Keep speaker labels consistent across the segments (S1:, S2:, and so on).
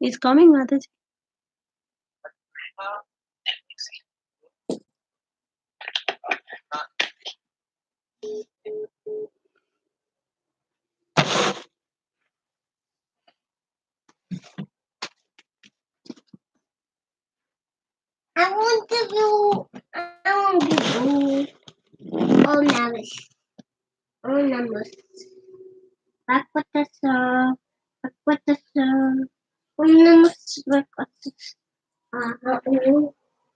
S1: It's coming, Mataji.
S2: I want to do. I want to do all numbers. All numbers. Backwards. Backwards. All numbers. Backwards.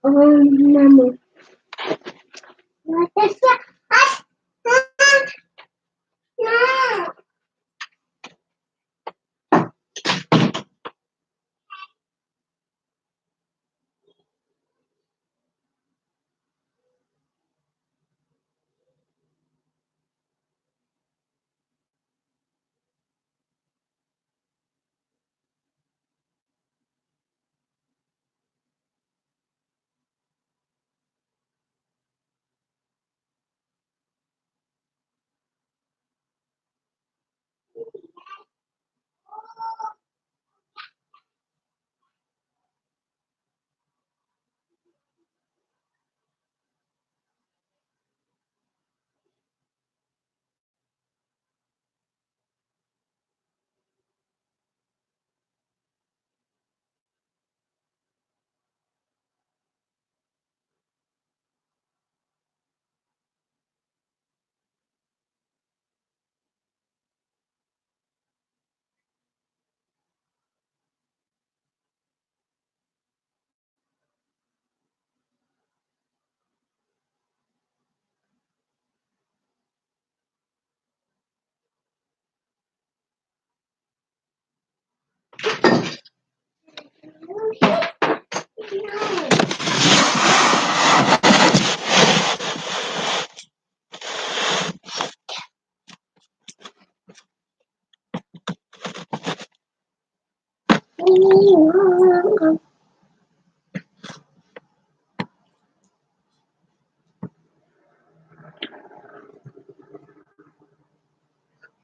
S2: All numbers. What is that? No.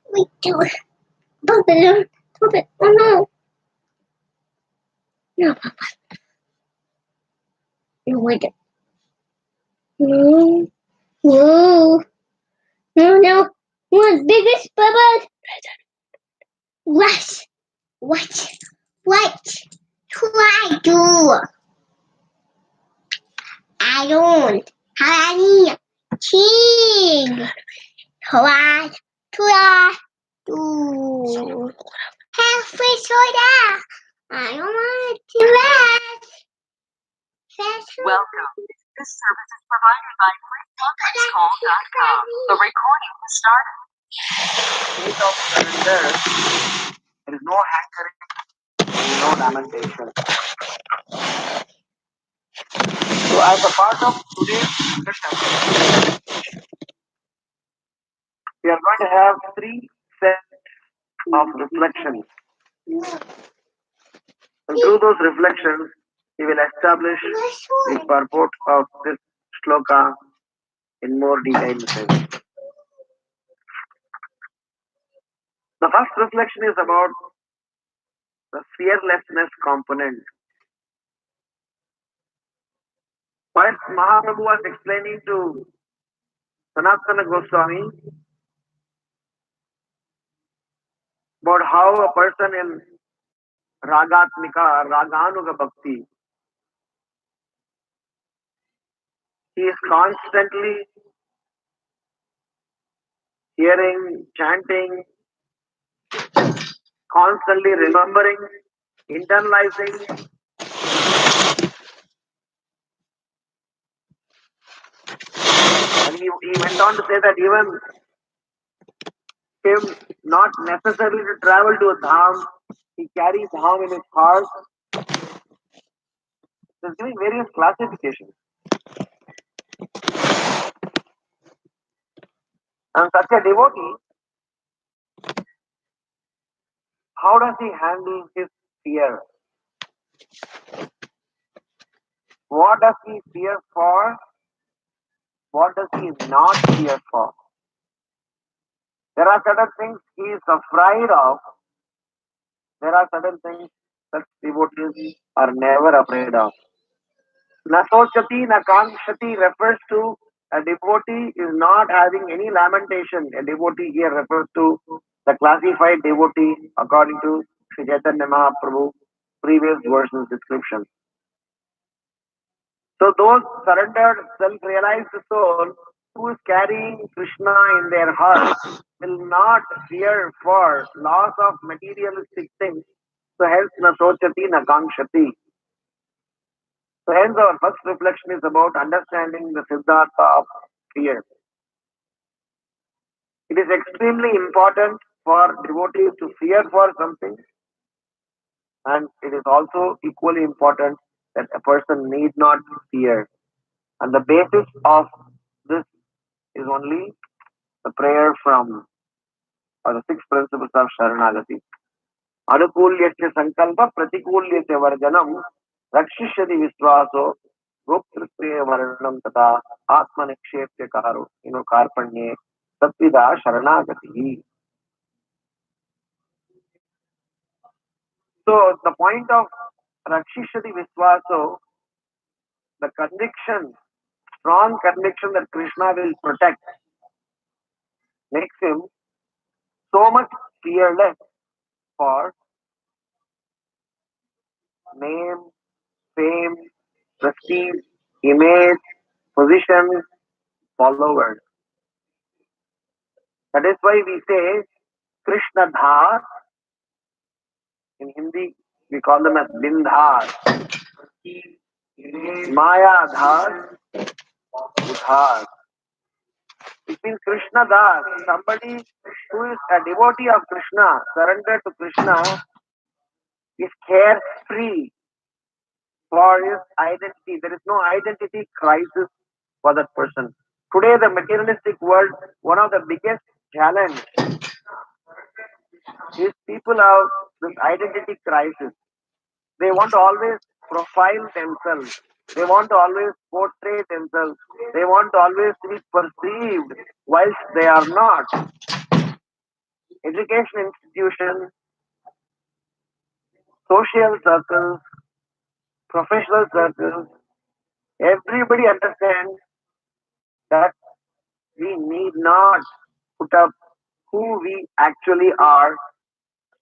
S2: Wait, do it. Bump it. Bump it. Oh no. No, Papa. No, wait. No. No. No, no. One biggest bubble. What? What? What? Try to. I don't. Honey. King. Try. Try to. Have free soda. I don't want to rest.
S3: Welcome. This service is provided by freeconferencecall.com. The recording will start.
S4: State of surrender, there is no hankering, no lamentation. So, as a part of today's discussion, we are going to have three sets of reflections. And through those reflections, we will establish the purport of this shloka in more detailed sense. The first reflection is about the fearlessness component. While Mahaprabhu was explaining to Sanatana Goswami about how a person in Ragatmika, Raganuga Bhakti, he is constantly hearing, chanting, constantly remembering, internalizing. And he went on to say that even him not necessarily to travel to a dham, he carries dham in his heart. He's giving various classifications. And such a devotee, how does he handle his fear? What does he fear for? What does he not fear for? There are certain things he is afraid of. There are certain things such devotees are never afraid of. Nasochati Nakanshati refers to a devotee is not having any lamentation. A devotee here refers to the classified devotee according to Sri Chaitanya Mahaprabhu previous verses description. So those surrendered self-realized soul who is carrying Krishna in their heart will not fear for loss of materialistic things. So hence Nasochati Nakanshati. So hence our first reflection is about understanding the Siddhartha of fear. It is extremely important for devotees to fear for something, and it is also equally important that a person need not fear. And the basis of this is only the prayer from or the six principles of Sharanagati. Anukulyasya sankalpa pratikulyasya varjanam rakshishyati viswaso goptripriya varanam tata atma nikshepya karo karpanye satvida sharanagati. So the point of Rakshishati Viswaso, the conviction, strong conviction that Krishna will protect, makes him so much fearless for name, fame, prestige, image, position, followers. That is why we say Krishna Dhar, in Hindi we call them as Bindhar, Maya Dhar, Udhar. It means Krishna Das, somebody who is a devotee of Krishna, surrendered to Krishna, is carefree for his identity. There is no identity crisis for that person. Today, the materialistic world, one of the biggest challenge is people have this identity crisis. They want to always profile themselves. They want to always portray themselves. They want to always be perceived whilst they are not. Education institutions, social circles, professional circles, everybody understands that we need not put up who we actually are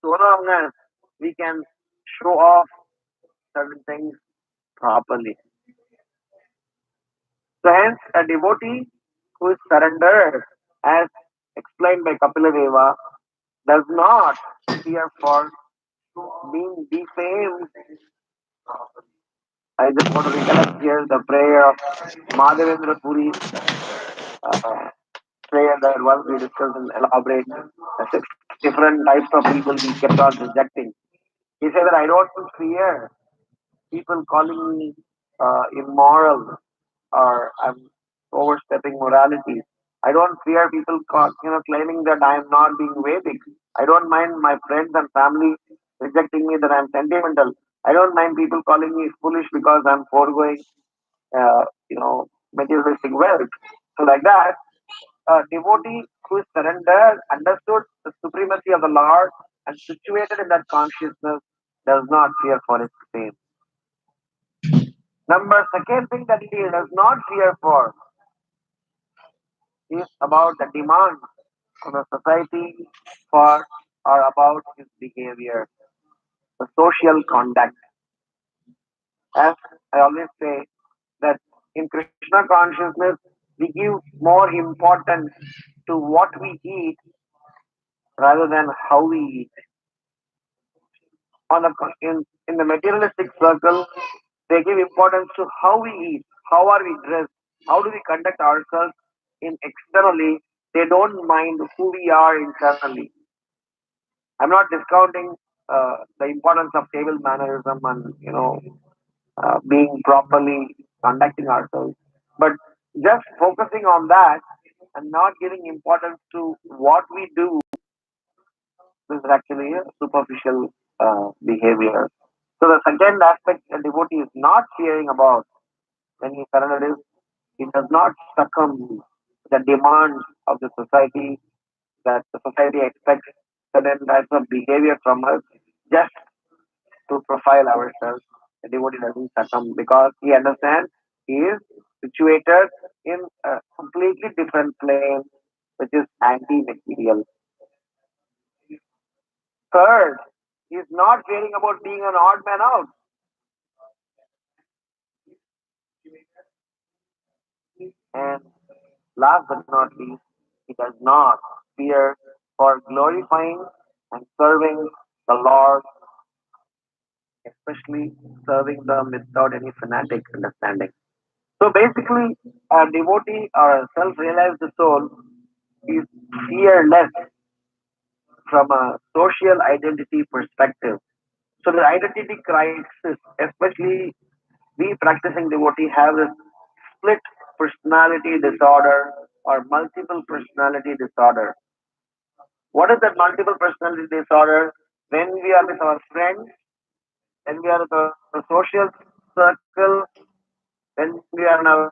S4: so long as we can show off certain things properly. So hence a devotee who is surrendered, as explained by Kapila Deva, does not fear for being defamed. I just want to recollect here the prayer of Madhavendra Puri prayer that once we discussed and elaborate the six different types of people he kept on rejecting. He said that I don't fear people calling me immoral or I'm overstepping morality. I don't fear people claiming that I am not being Vedic. I don't mind my friends and family rejecting me that I'm sentimental. I don't mind people calling me foolish because I'm foregoing materialistic wealth. So like that, a devotee who is surrendered, understood the supremacy of the Lord, and situated in that consciousness does not fear for his fame. Number second thing that he does not fear for is about the demand of the society for or about his behavior, the social conduct. As I always say, that in Krishna consciousness, we give more importance to what we eat rather than how we eat. In the materialistic circle, they give importance to how we eat, how are we dressed, how do we conduct ourselves in externally. They don't mind who we are internally. I'm not discounting the importance of table mannerism and being properly conducting ourselves, but just focusing on that and not giving importance to what we do is actually a superficial behavior. So the second aspect a devotee is not fearing about when he surrenders is he does not succumb to the demands of the society that the society expects certain types of behavior from us just to profile ourselves. The devotee doesn't succumb because he understands he is situated in a completely different plane, which is anti-material. Third, he is not caring about being an odd man out. And last but not least, he does not fear for glorifying and serving the Lord, especially serving them without any fanatic understanding. So basically, a devotee or a self-realized soul is fearless from a social identity perspective. So the identity crisis, especially we practicing devotee have this split personality disorder or multiple personality disorder. What is that multiple personality disorder? When we are with our friends, when we are with the social circle, when we are in our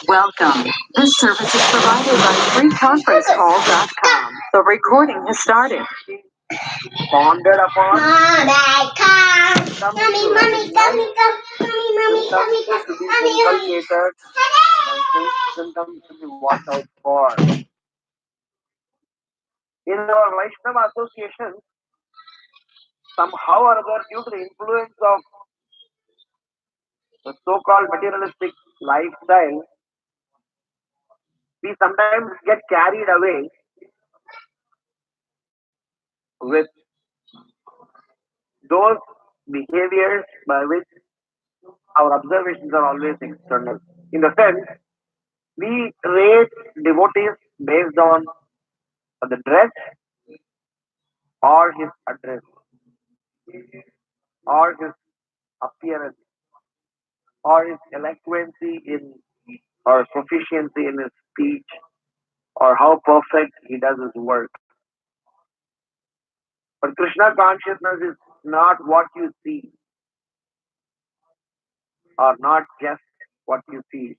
S3: Welcome. This service is provided by freeconferencecall.com. The recording has started.
S4: Founded upon
S2: Mom, I come.
S4: symptoms
S2: Mommy,
S4: to
S2: mommy, come,
S4: recognize,
S2: come. Mommy, mommy,
S4: symptoms
S2: come,
S4: to be
S2: mommy, mommy.
S4: inculcated, and symptoms to be watched out for. In our Vaishnava associations, somehow or other, due to the influence of the so-called materialistic lifestyle, we sometimes get carried away with those behaviors by which our observations are always external. In the sense, we rate devotees based on the dress or his address or his appearance or his eloquency in or proficiency in his speech or how perfect he does his work. But Krishna consciousness is not what you see or not just what you see.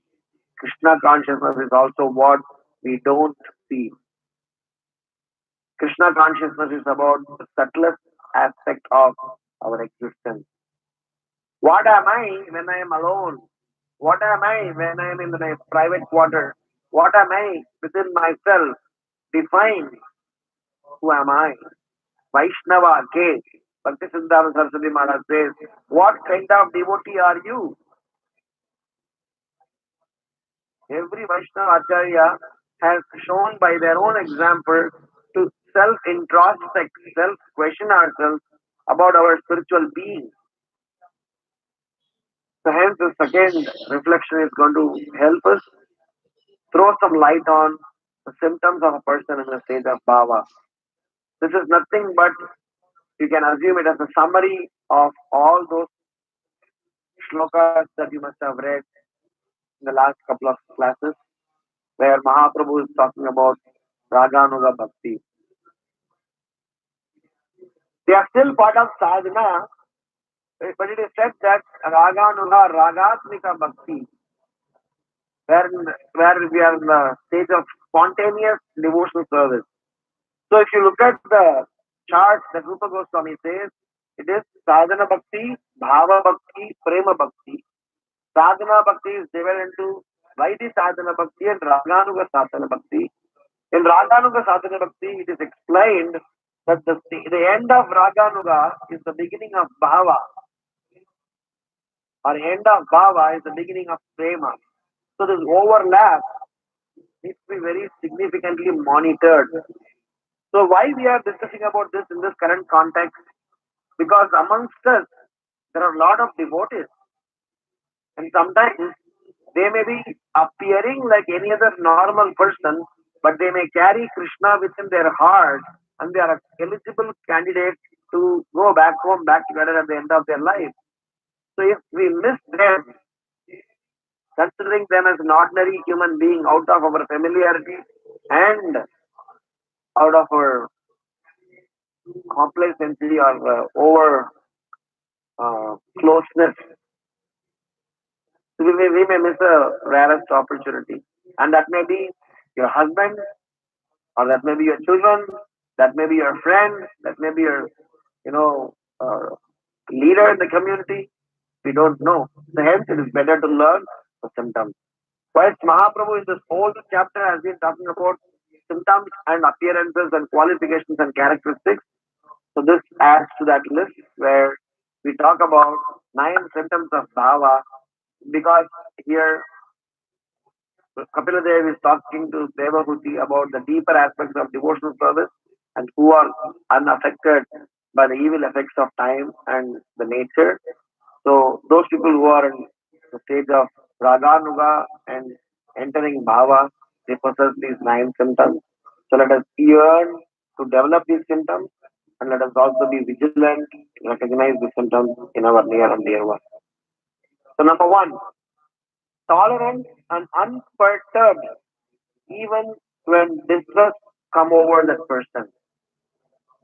S4: Krishna consciousness is also what we don't see. Krishna consciousness is about the subtlest aspect of our existence. What am I when I am alone? What am I when I am in my private quarter? What am I within myself? Define who am I? Vaishnava K. Bhakti Siddhanta Saraswati Maharaj says, what kind of devotee are you? Every Vaishnava Acharya has shown by their own example to self-introspect, self-question ourselves about our spiritual being. So hence the second reflection is going to help us throw some light on the symptoms of a person in a state of bhava. This is nothing but you can assume it as a summary of all those shlokas that you must have read in the last couple of classes where Mahaprabhu is talking about Raganuga Bhakti. They are still part of sadhana, but it is said that Raganuga Ragatmika Bhakti, where, where we are in the stage of spontaneous devotional service. So if you look at the chart that Rupa Goswami says, it is sadhana bhakti, bhava bhakti, prema bhakti. Sadhana bhakti is divided into Vaidhi sadhana bhakti and Raganuga sadhana bhakti. In Raganuga sadhana bhakti, it is explained that the end of Raganuga is the beginning of bhava, or end of bhava is the beginning of prema. So this overlap needs to be very significantly monitored. So why we are discussing about this in this current context? Because amongst us, there are a lot of devotees. And sometimes they may be appearing like any other normal person, but they may carry Krishna within their heart and they are eligible candidates to go back home, back together at the end of their life. So if we miss them, considering them as an ordinary human being out of our familiarity and out of our complacency or over closeness, we may miss a rarest opportunity. And that may be your husband, or that may be your children, that may be your friend, that may be your, you know, leader in the community. We don't know. So hence, it is better to learn the symptoms. Whilst Mahaprabhu in this whole chapter has been talking about symptoms and appearances and qualifications and characteristics, so this adds to that list where we talk about 9 symptoms of bhava because here Kapila Dev is talking to Devahuti about the deeper aspects of devotional service and who are unaffected by the evil effects of time and the nature. So those people who are in the stage of Raganuga and entering Bhava, they possess these 9 symptoms. So let us yearn to develop these symptoms and let us also be vigilant, recognize these symptoms in our near and dear ones. So number one, tolerant and unperturbed even when distress come over that person.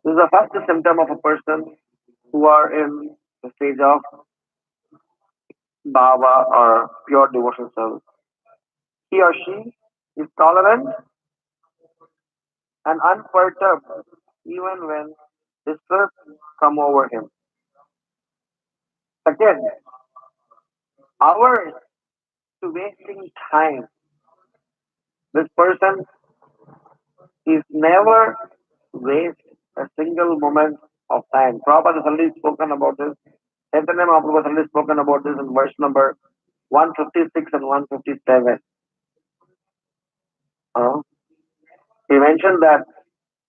S4: This is the first symptom of a person who are in the stage of bhava or pure devotional service. He or she is tolerant and unperturbed even when distress come over him. Second, hours to wasting time. This person is never waste a single moment of time. Prabhupada has already spoken about this. Caitanya Mahaprabhu has already spoken about this in verse number 156 and 157. Uh, he mentioned that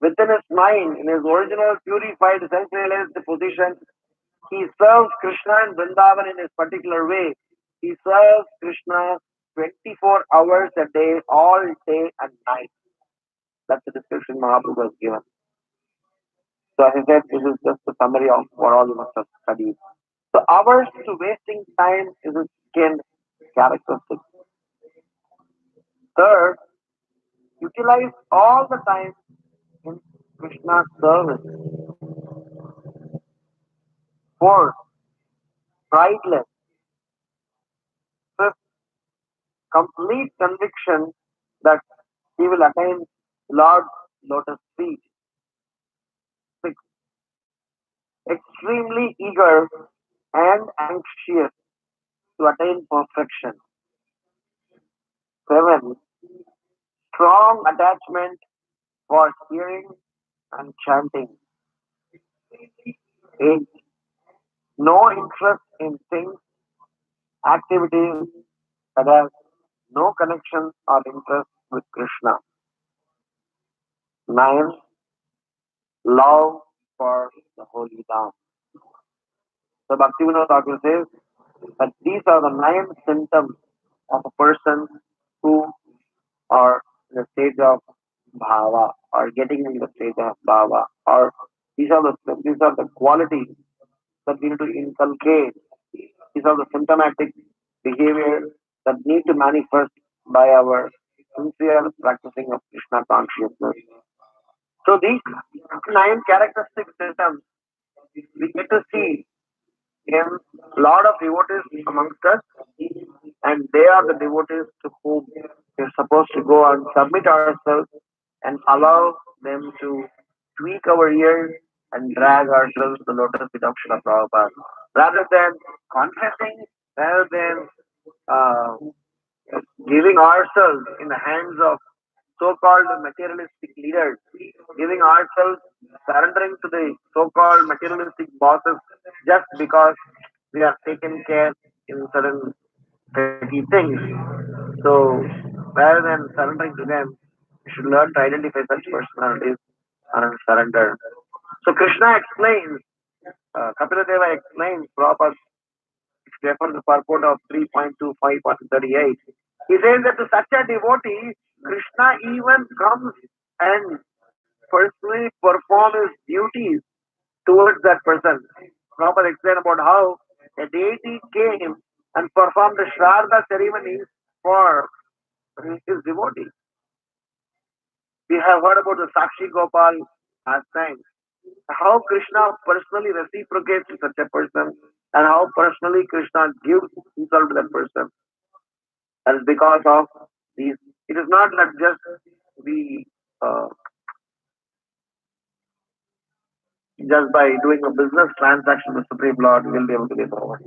S4: within his mind, in his original purified self-realized position, he serves Krishna and Vrindavan in his particular way. He serves Krishna 24 hours a day, all day and night. That's the description Mahaprabhu has given. So as I said, this is just a summary of what all you must have studied. So hours to wasting time is a second characteristic. Third, utilize all the time in Krishna's service. Fourth, prideless. Fifth, complete conviction that he will attain Lord's lotus feet. Sixth, extremely eager and anxious to attain perfection. Seven, strong attachment for hearing and chanting. Eight, no interest in things, activities that have no connection or interest with Krishna. Nine, love for the holy Dham. So Bhaktivinoda Thakur says that these are the nine symptoms of a person who are in the stage of bhava or getting into the stage of bhava, or these are the qualities that we need to inculcate. These are the symptomatic behavior that need to manifest by our sincere practicing of Krishna consciousness. So these nine characteristic symptoms we get to see in a lot of devotees amongst us, and they are the devotees to whom we're supposed to go and submit ourselves and allow them to tweak our ears and drag ourselves to the lotus feet of Srila Prabhupada. Rather than confessing, rather than uh, giving ourselves in the hands of so-called materialistic leaders, giving ourselves, surrendering to the so-called materialistic bosses just because we are taken care in certain petty things. So rather than surrendering to them, we should learn to identify such personalities and surrender. So Krishna explains, Kapila Deva explains, Prabhupada refers to the purport of 3.25.38. He says that to such a devotee, Krishna even comes and personally perform his duties towards that person. Prabhupada explained about how a deity came and performed the Shraddha ceremonies for his devotee. We have heard about the Sakshi Gopal last time. How Krishna personally reciprocates to such a person and how personally Krishna gives himself to that person. That is because of these. It is not that just we just by doing a business transaction with Supreme Lord we will be able to get over.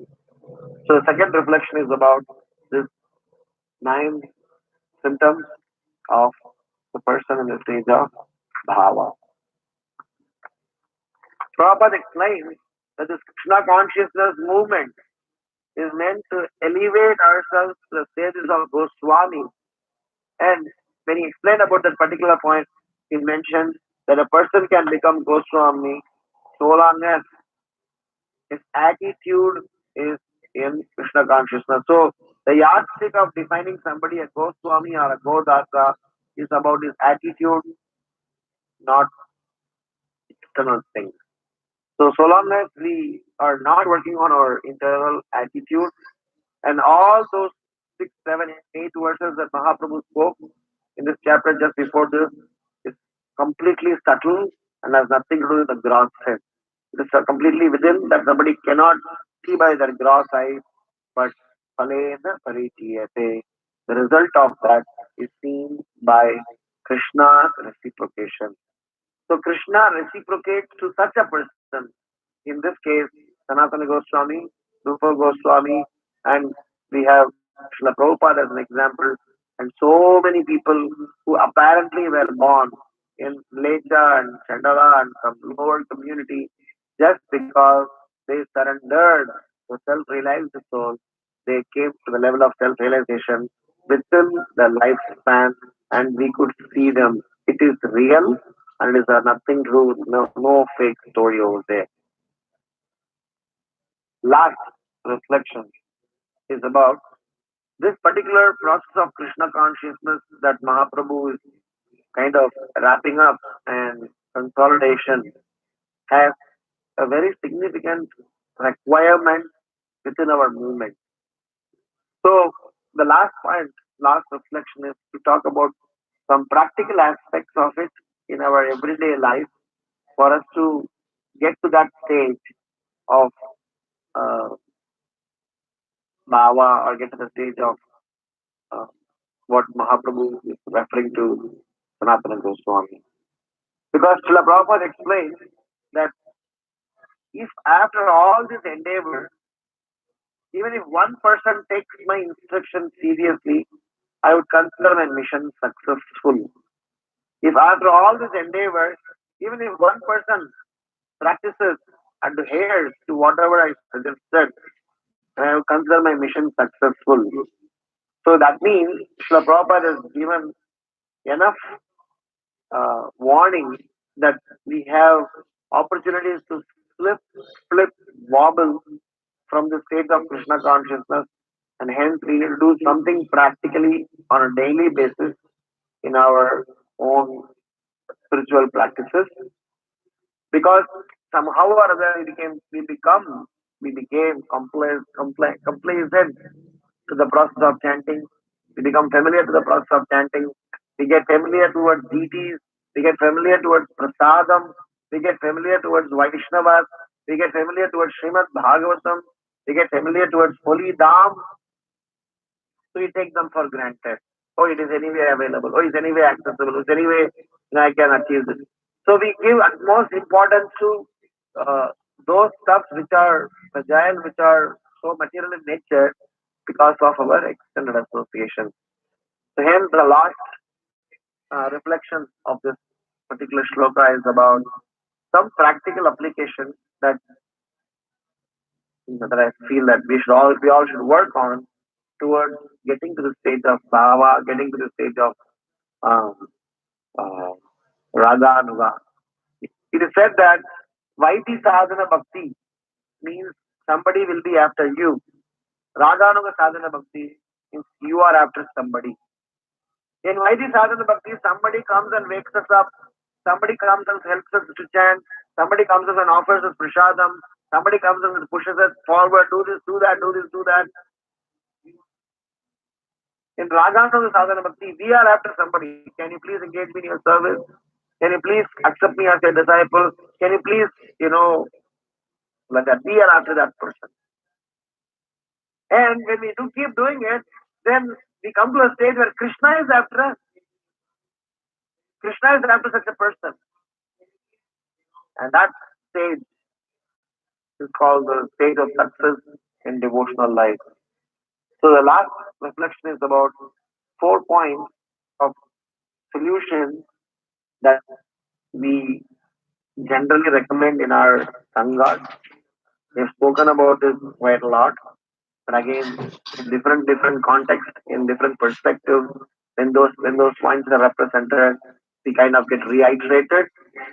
S4: So the second reflection is about this nine symptoms of the person in the stage of bhava. Prabhupada explains that this Krishna consciousness movement is meant to elevate ourselves to the stages of Goswami. And when he explained about that particular point, he mentioned that a person can become Goswami so long as his attitude is in Krishna consciousness. So the yardstick of defining somebody a Goswami or a Godasa is about his attitude, not external things. So long as we are not working on our internal attitude and all those six, seven, eight verses that Mahaprabhu spoke in this chapter just before this is completely subtle and has nothing to do with the gross sense. It is completely within that somebody cannot see by their gross eyes, but palena paritiyate. The result of that is seen by Krishna's reciprocation. So Krishna reciprocates to such a person. In this case, Sanatana Goswami, Rupa Goswami, and we have Srila Prabhupada as an example, and so many people who apparently were born in Lecha and Chandala and some lower community just because they surrendered to self-realized soul. They came to the level of self-realization within the lifespan, and we could see them. It is real, and it is nothing true, no fake story over there. Last reflection is about this particular process of Krishna consciousness that Mahaprabhu is kind of wrapping up and consolidation has a very significant requirement within our movement. So the last point, last reflection is to talk about some practical aspects of it in our everyday life for us to get to that stage of uh, bhava or get to the stage of uh, what Mahaprabhu is referring to Sanatana Goswami. Because Srila Prabhupada explains that if after all this endeavor, even if one person takes my instruction seriously, I would consider my mission successful. If after all this endeavor, even if one person practices and adheres to whatever I suggested, I would consider my mission successful. So that means Srila Prabhupada has given enough warning that we have opportunities to slip, flip, wobble from the state of Krishna consciousness, and hence we need to do something practically on a daily basis in our own spiritual practices, because somehow or other we became complacent to the process of chanting. We become familiar to the process of chanting. We get familiar towards deities. We get familiar towards prasadam. We get familiar towards Vaishnavas. We get familiar towards Srimad Bhagavatam. We get familiar towards holy dham. So we take them for granted. Oh, it is anyway available. Oh, it's anyway accessible. It's anyway I can achieve this. So we give utmost importance to uh, those stuffs which are fragile, which are so material in nature because of our extended association. So hence the last reflection of this particular shloka is about some practical application that that I feel that we all should work on towards getting to the stage of bhava, getting to the stage of um, uh, raga nuga. It is said that Vaiti sadhana bhakti means somebody will be after you. Raganuga sadhana bhakti means you are after somebody. In Vaiti sadhana bhakti, somebody comes and wakes us up. Somebody comes and helps us to chant. Somebody comes and offers us prashadam. Somebody comes and pushes us forward. Do this, do that, do this, do that. In Raganuga sadhana bhakti, we are after somebody. Can you please engage me in your service? Can you please accept me as your disciple? Can you please, like that? We are after that person. And when we do keep doing it, then we come to a stage where Krishna is after us. Krishna is after such a person. And that stage is called the stage of success in devotional life. So the last reflection is about 4 points of solution that we generally recommend in our sanghas. We've spoken about this quite a lot, but again, in different contexts, in different perspectives, when those points are represented, we kind of get reiterated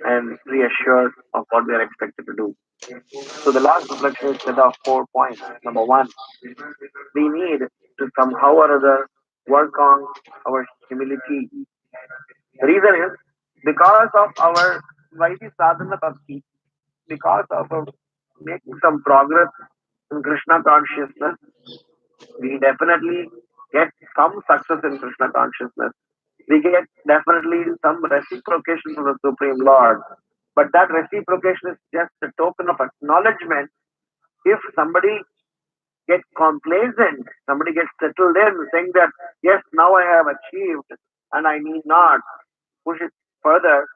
S4: and reassured of what we are expected to do. So the last reflection is set of 4 points. Number one, we need to somehow or other work on our humility. The reason is because of our Vaiti sadhana bhakti, because of our making some progress in Krishna consciousness, we definitely get some success in Krishna consciousness. We get definitely some reciprocation from the Supreme Lord. But that reciprocation is just a token of acknowledgement if somebody get complacent. Somebody gets settled in, saying that, yes, now I have achieved and I need not push it further,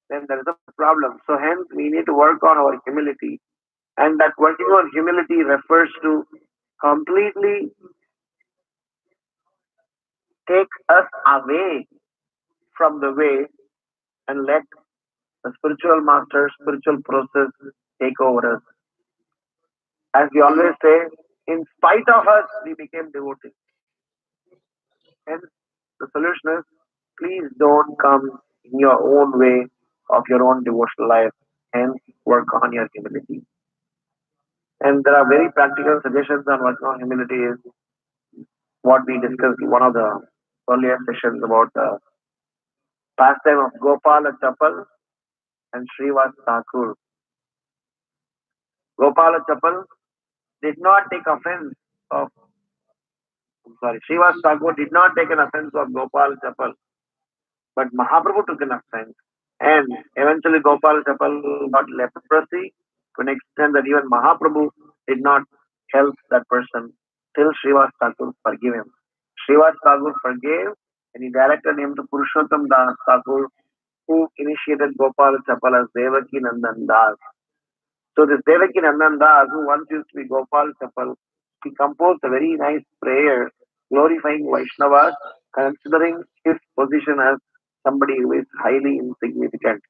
S4: then there is a problem. So hence we need to work on our humility. And that working on humility refers to completely take us away from the way and let the spiritual master, spiritual process take over us. As we always say, in spite of us, we became devotees. Hence, the solution is please don't come in your own way of your own devotional life. Hence, work on your humility. And there are very practical suggestions on working on humility is what we discussed in one of the earlier sessions about the pastime of Gopala Chapal and Srivas Thakur. Gopala Chapal did not take offense of, I'm sorry, Srivas Thakur did not take an offense of Gopal Chapal, but Mahaprabhu took an offense. And eventually Gopal Chapal got leprosy to an extent that even Mahaprabhu did not help that person till Srivas Thakur forgave him. Srivas Thakur forgave and he directed him to Purushottam Das Thakur who initiated Gopal Chapal as Devaki Nandan Das. So this Devaki Nandan Das, who once used to be Gopal Chapal, he composed a very nice prayer glorifying Vaishnavas, considering his position as somebody who is highly insignificant.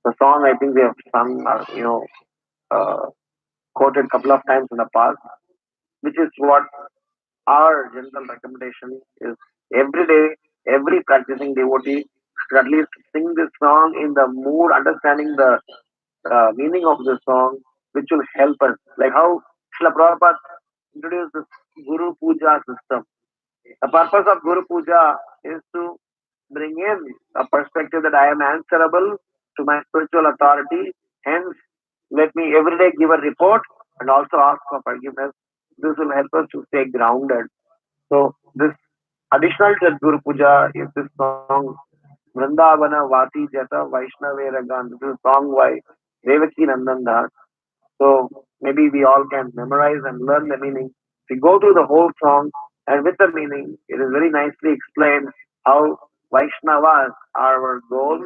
S4: The song I think we have sung, or uh, quoted a couple of times in the past, which is what our general recommendation is every day, every practicing devotee should at least sing this song in the mood, understanding the meaning of the song, which will help us. Like how Srila Prabhupada introduced this Guru Puja system. The purpose of Guru Puja is to bring in a perspective that I am answerable to my spiritual authority. Hence, let me every day give a report and also ask for forgiveness. This will help us to stay grounded. So, this additional to Guru Puja is this song Vrindavana Vati Jata Vaishnave Ragan. This is a song by Devaki Nandan Das. So maybe we all can memorize and learn the meaning. We go through the whole song and with the meaning, it is very nicely explained how Vaishnavas are our goal,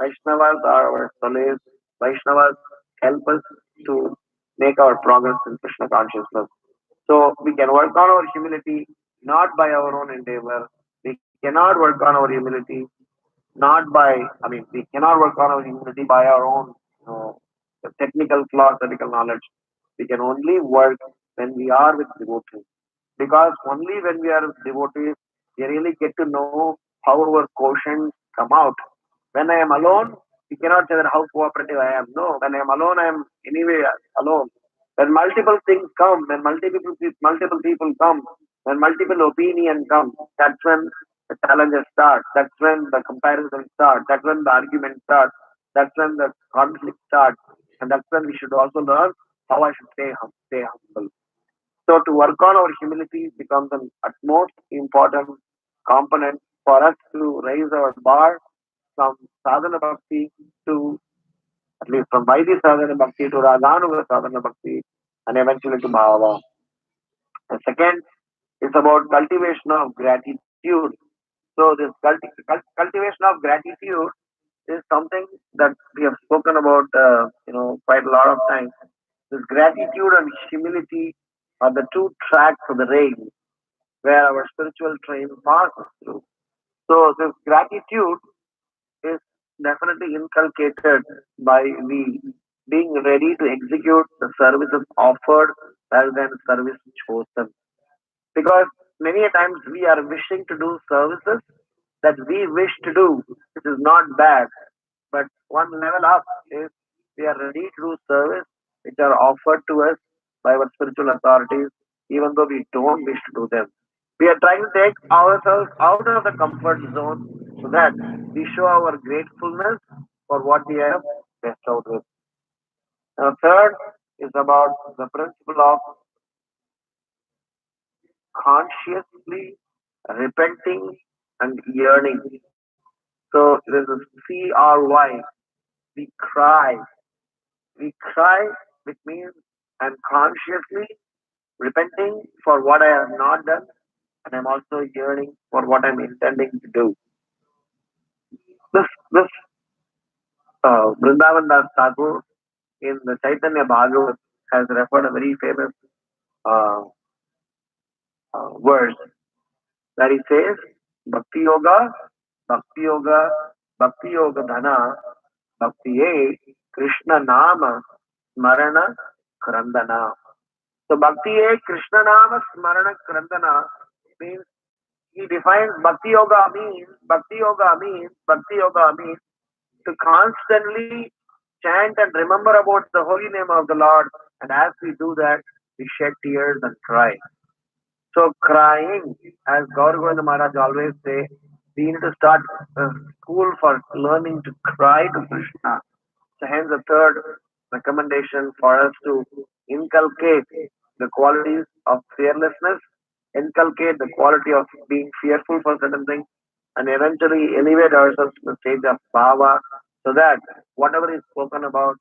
S4: Vaishnavas are our solace, Vaishnavas help us to make our progress in Krishna consciousness. So we can work on our humility not by our own endeavor. We cannot work on our humility not by, I mean, we cannot work on our humility by our own technical philosophical knowledge. We can only work when we are with devotees. Because only when we are with devotees, we really get to know how our quotients come out. When I am alone, we cannot say that how cooperative I am. No, when I am alone, I am anyway alone. When multiple things come, when multiple people come, when multiple opinion come, that's when the challenges start. That's when the comparison starts. That's when the argument starts. That's when the conflict starts. And that's when we should also learn how I should stay humble. So to work on our humility becomes an utmost important component for us to raise our bar from sadhana bhakti to at least from Vaidhi sadhana bhakti to Raganuga sadhana bhakti and eventually to bhava. The second is about cultivation of gratitude. So this cultivation of gratitude is something that we have spoken about, quite a lot of times. This gratitude and humility are the two tracks of the rail where our spiritual train passes through. So this gratitude is definitely inculcated by we being ready to execute the services offered rather than service chosen. Because many a times we are wishing to do services that we wish to do, which is not bad. But one level up is we are ready to do service which are offered to us by our spiritual authorities, even though we don't wish to do them. We are trying to take ourselves out of the comfort zone so that we show our gratefulness for what we have bestowed with. Now, third is about the principle of consciously repenting and yearning. So there's a CRY. We cry. We cry, which means I'm consciously repenting for what I have not done, and I'm also yearning for what I'm intending to do. This Vrindavan Das Thakur in the Chaitanya Bhagavat has referred a very famous uh, verse that he says, Bhakti Yoga, Bhakti Yoga, Bhakti Yoga Dhana, Bhakti Ye, Krishna Nama, Smarana, Krandana. So Bhakti Ye, Krishna Nama, Smarana, Krandana means he defines Bhakti Yoga means to constantly chant and remember about the holy name of the Lord. And as we do that, we shed tears and cry. So crying, as Gaur Govinda Maharaj always say, we need to start a school for learning to cry to Krishna. So hence the third recommendation for us to inculcate the qualities of fearlessness, inculcate the quality of being fearful for certain things, and eventually elevate ourselves to the stage of bhava so that whatever is spoken about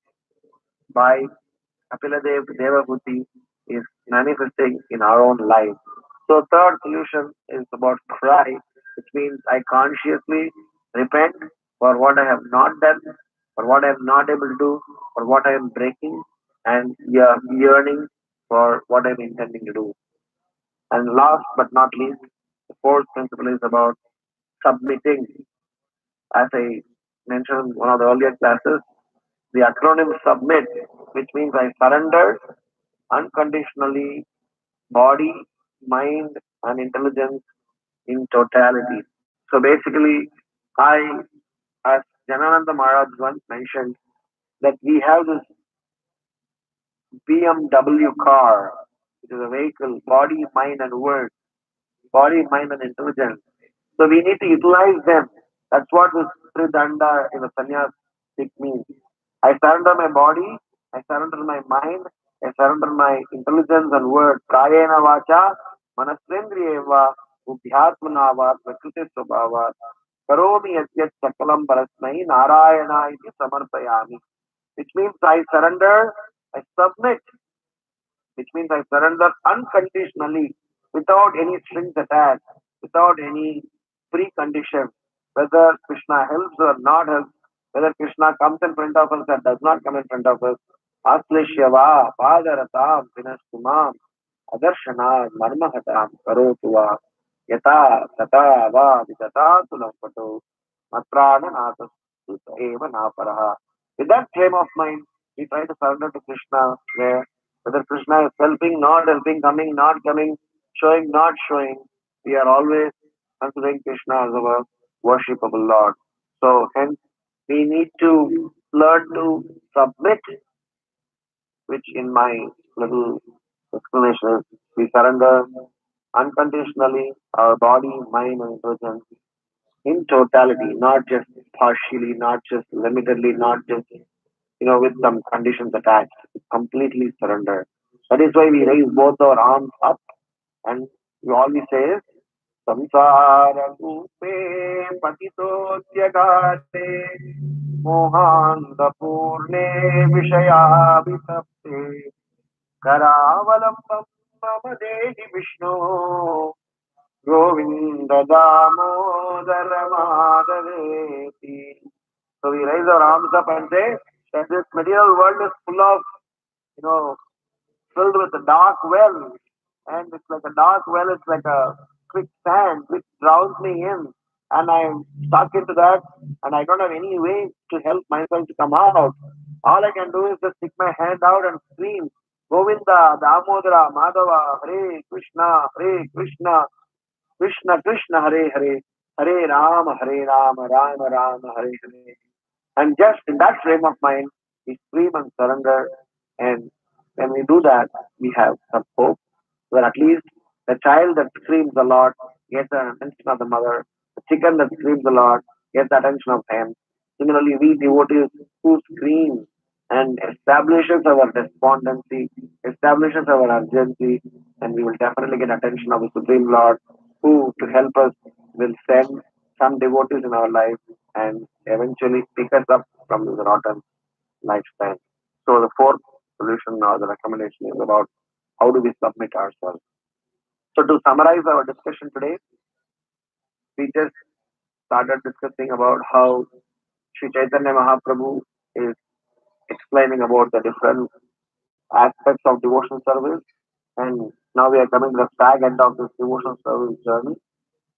S4: by Kapiladev Devahuti is manifesting in our own life. So third solution is about cry, which means I consciously repent for what I have not done, for what I am not able to do, for what I am breaking, and yearning for what I am intending to do. And last but not least, the fourth principle is about submitting. As I mentioned in one of the earlier classes, the acronym SUBMIT, which means I surrender unconditionally body, mind, and intelligence in totality. So basically, I, as Janananda Maharaj once mentioned, that we have this BMW car, which is a vehicle, body, mind, and word, body, mind, and intelligence. So we need to utilize them. That's what this Tridanda in the sannyas means. I surrender my body, I surrender my mind, I surrender my intelligence and word. Kayena vacha, manasendriyeva, ubhyatmana va, prakriti swabhava, karomi yasyat sakalam parasmai, narayana iti samarpayami. Which means I surrender, I submit, which means I surrender unconditionally, without any strings attached, without any precondition, whether Krishna helps or not helps, whether Krishna comes in front of us or does not come in front of us. Aslishyava, Padaratam, Vinastumam, Adarshana, Marmahatam, Karotuva, Yata, Tata, Va, Vidata, Sulampato, Matrana, Natas, Eva, Naparaha. With that frame of mind, we try to surrender to Krishna, whether Krishna is helping, not helping, coming, not coming, showing, not showing, we are always considering Krishna as our worshipable Lord. So hence we need to learn to submit, which in my little explanation is we surrender unconditionally our body, mind, and intelligence in totality, not just partially, not just limitedly, not just with some conditions attached. Completely surrender. That is why we raise both our arms up and we always say संसारकूपे पतितोऽद्यगारे मोहान्तपूर्णे विषयाभितप्ते करावलम्बं मम देहि विष्णो Govind Damodar माधवेति. So we raise our arms up and say that this material world is full of, you know, filled with a dark well, and it's like a dark well, it's like a quicksand which drowns me in, and I'm stuck into that, and I don't have any way to help myself to come out. All I can do is just stick my hand out and scream, Govinda, Damodara, Madhava, Hare Krishna, Krishna Krishna, Hare Hare, Hare Rama, Rama Hare Hare. And just in that frame of mind, we scream and surrender. And when we do that, we have some hope where at least the child that screams a lot gets the attention of the mother. The chicken that screams a lot gets the attention of him. Similarly, we devotees who scream and establishes our despondency, establishes our urgency, and we will definitely get attention of the Supreme Lord, who, to help us, will send some devotees in our life and eventually pick us up from this rotten lifestyle. So the fourth solution or the recommendation is about How do we submit ourselves? So to summarize our discussion today, we just started discussing about how Sri Chaitanya Mahaprabhu is explaining about the different aspects of devotional service. And now we are coming to the fag end of this devotional service journey.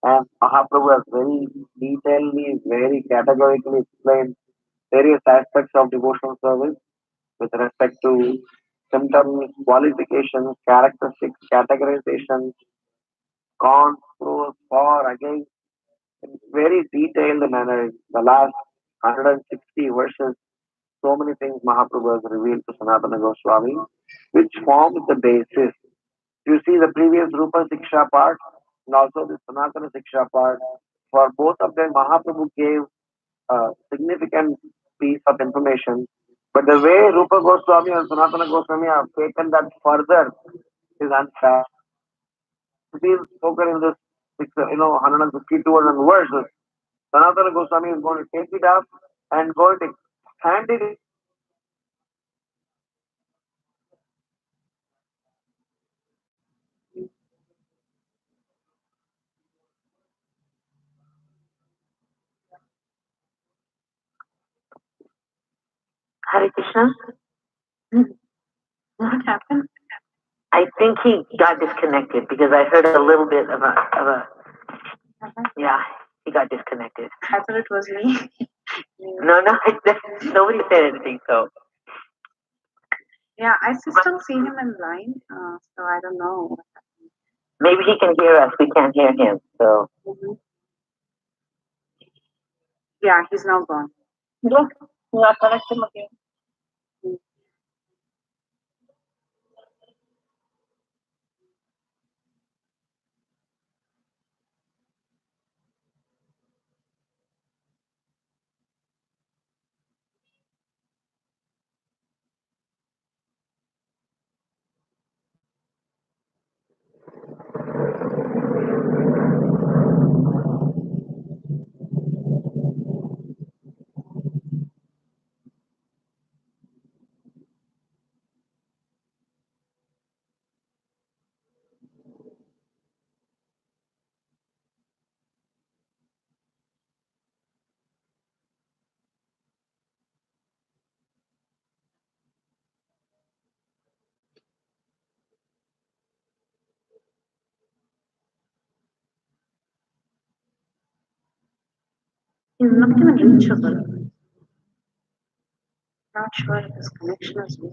S4: And Mahaprabhu has very detailedly, very categorically explained various aspects of devotional service with respect to symptoms, qualifications, characteristics, categorization, cons, pros, for, against, in very detailed manner. In the last 160 verses, so many things Mahaprabhu has revealed to Sanatana Goswami, which forms the basis. You see the previous Rupa Siksha part and also the Sanatana Siksha part. For both of them, Mahaprabhu gave a significant piece of information. But the way Rupa Goswami and Sanatana Goswami have taken that further is unfair. It is spoken in this 152 verses. Sanatana Goswami is going to take it up and going to expand it.
S3: Hare Krishna.
S1: What happened?
S3: I think he got disconnected because I heard a little bit of a yeah, he got disconnected.
S1: I thought it was me.
S3: No, no, nobody said anything. So
S1: Yeah, I still see him in line, so I don't know.
S3: maybe he can hear us. We can't hear him. So
S1: Mhm. Yeah, he's now gone.
S3: yeah, not connect him again.
S1: He's not even reachable. Not sure if his connection is weak.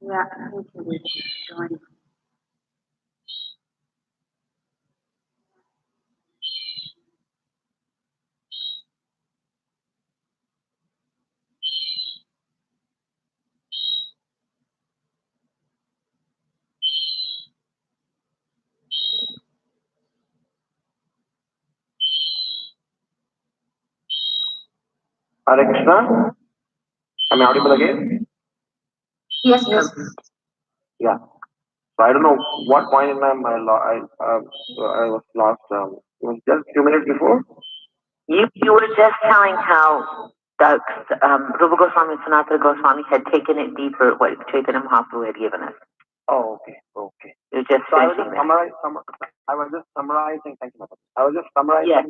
S1: Yeah, I think he will join.
S4: Hare Krishna. Am I audible again?
S1: Yes, yes.
S4: Yeah. So I don't know what point in time I was lost. It was just a few minutes before.
S3: You were just telling how the Rupa Goswami and Sanatana Goswami had taken it deeper what Chaitanya Mahaprabhu had given us.
S4: Oh, okay, okay.
S3: You were just
S4: So I was
S3: finishing
S4: just
S3: that.
S4: I was just summarizing. Thank you, Madam. I was just summarizing
S3: Yes.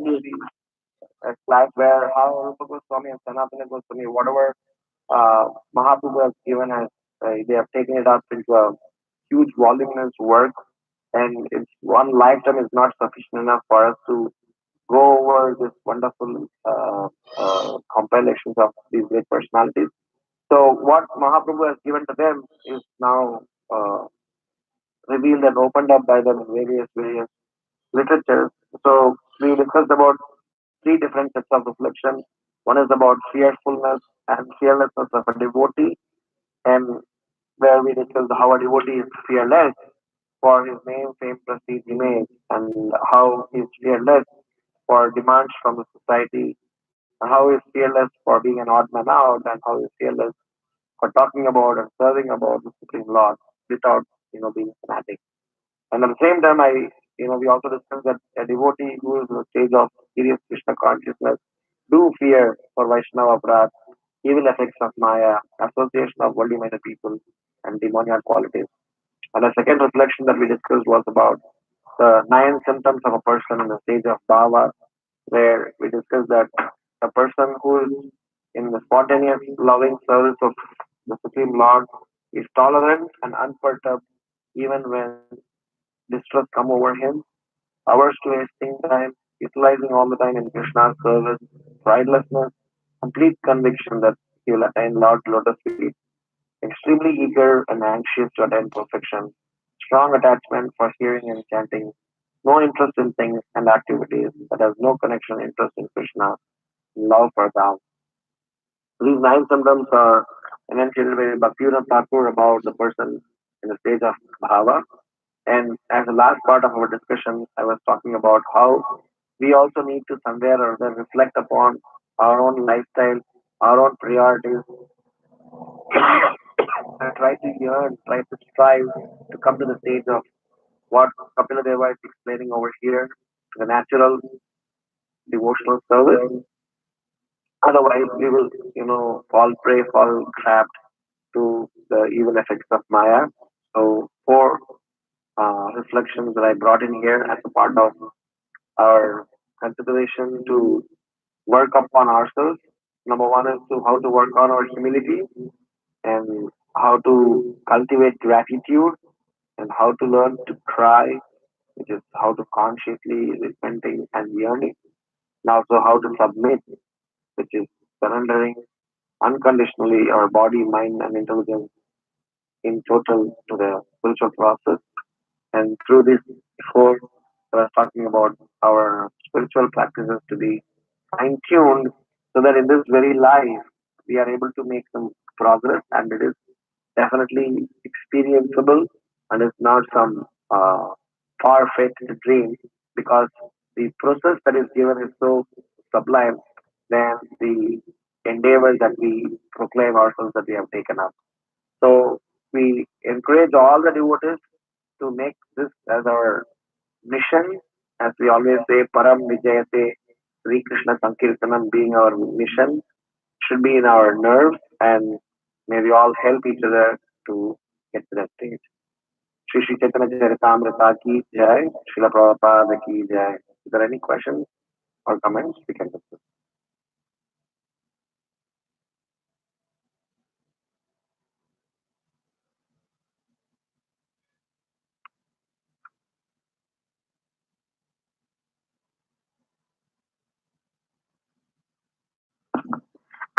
S4: the class where how Rupa Goswami and Sanatana Goswami, whatever Mahaprabhu has given us, they have taken it up into a huge voluminous work, and it's one lifetime is not sufficient enough for us to go over this wonderful compilations of these great personalities. So what Mahaprabhu has given to them is now revealed and opened up by them in various literatures. So we discussed about three different sets of reflection. One is about fearfulness and fearlessness of a devotee, and where we discussed how a devotee is fearless for his name, fame, prestige, image, and how he is fearless for demands from the society, and how he is fearless for being an odd man out, and how he is fearless for talking about and serving about the Supreme Lord without, being fanatic. And at the same time, we also discussed that a devotee who is in a stage of serious Krishna consciousness do fear for Vaishnava Aparadh, evil effects of Maya, association of worldly minded people, and demoniac qualities. And the second reflection that we discussed was about the nine symptoms of a person in the stage of bhava, where we discussed that a person who is in the spontaneous loving service of the Supreme Lord is tolerant and unperturbed even when distress come over him, hours to wasting time, utilizing all the time in Krishna's service, pridelessness, complete conviction that he will attain Lord's lotus feet, extremely eager and anxious to attain perfection, strong attachment for hearing and chanting, no interest in things and activities that has no connection interest in Krishna, love for Dham. These nine symptoms are enunciated by Bhaktivinoda Thakur about the person in the stage of bhava. And as the last part of our discussion, I was talking about how we also need to somewhere or other reflect upon our own lifestyle, our own priorities, and try to yearn, try to strive to come to the stage of what Kapila Deva is explaining over here, the natural devotional service. Otherwise, we will, fall prey, fall trapped to the evil effects of Maya. So, four reflections that I brought in here as a part of our consideration to work upon ourselves. Number one is to how to work on our humility and how to cultivate gratitude and how to learn to cry, which is how to consciously repenting and yearning, and also how to submit, which is surrendering unconditionally our body, mind, and intelligence in total to the spiritual process. And through this before I was talking about our spiritual practices to be fine tuned so that in this very life we are able to make some progress and it is definitely experienceable and it's not some far-fetched dream because the process that is given is so sublime than the endeavors that we proclaim ourselves that we have taken up. So we encourage all the devotees to make this as our mission, as we always say, Param Vijayate Sri Krishna Sankirtanam being our mission, should be in our nerves, and may we all help each other to get to that stage. Shri Shri Chaitanya Charitamrta ki jai, Srila Prabhupada ki jai. Is there any questions or comments? We can discuss.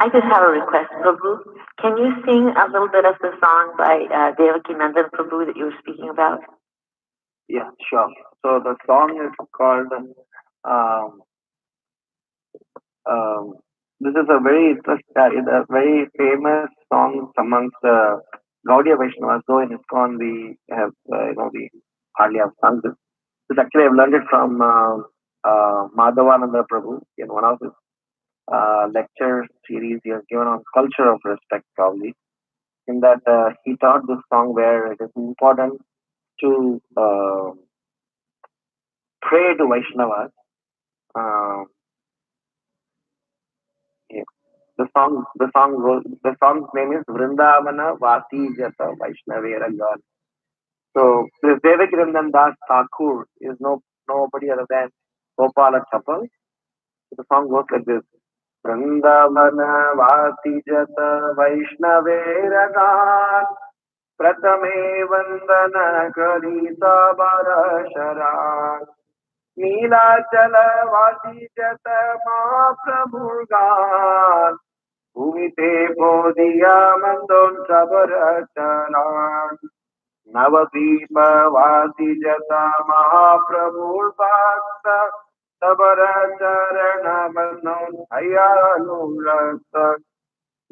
S3: I just have a request, Prabhu. Can you sing a little bit of the song by Devaki Nandan Prabhu that you were speaking about?
S4: Yeah, sure. So the song is called um, um, this is a very a very famous song amongst Gaudiya Vaishnavas. Though in ISKCON we have we hardly have sung this. This actually I've learned it from Madhavananda Prabhu in one of his lecture series he has given on culture of respect probably. In that he taught this song where it is important to pray to Vaishnavas. Uh, yeah. The song's name is Vrindavana Vasi Jata Vaishnavera God. So this Devakirandan Das Thakur is nobody other than Gopala Chapal. So the song goes like this. Vrindavana Vasi Jata Vaishnavera God. Pratame Vandana Karita Barashara. Neelachala Vasi Jata Mahaprabhu God. भूमिते Bodhiya मंदों सबरचरण नवदीपवासी जता महाप्रभुर्भक्त सबरचरण बंधन भयानुरक्त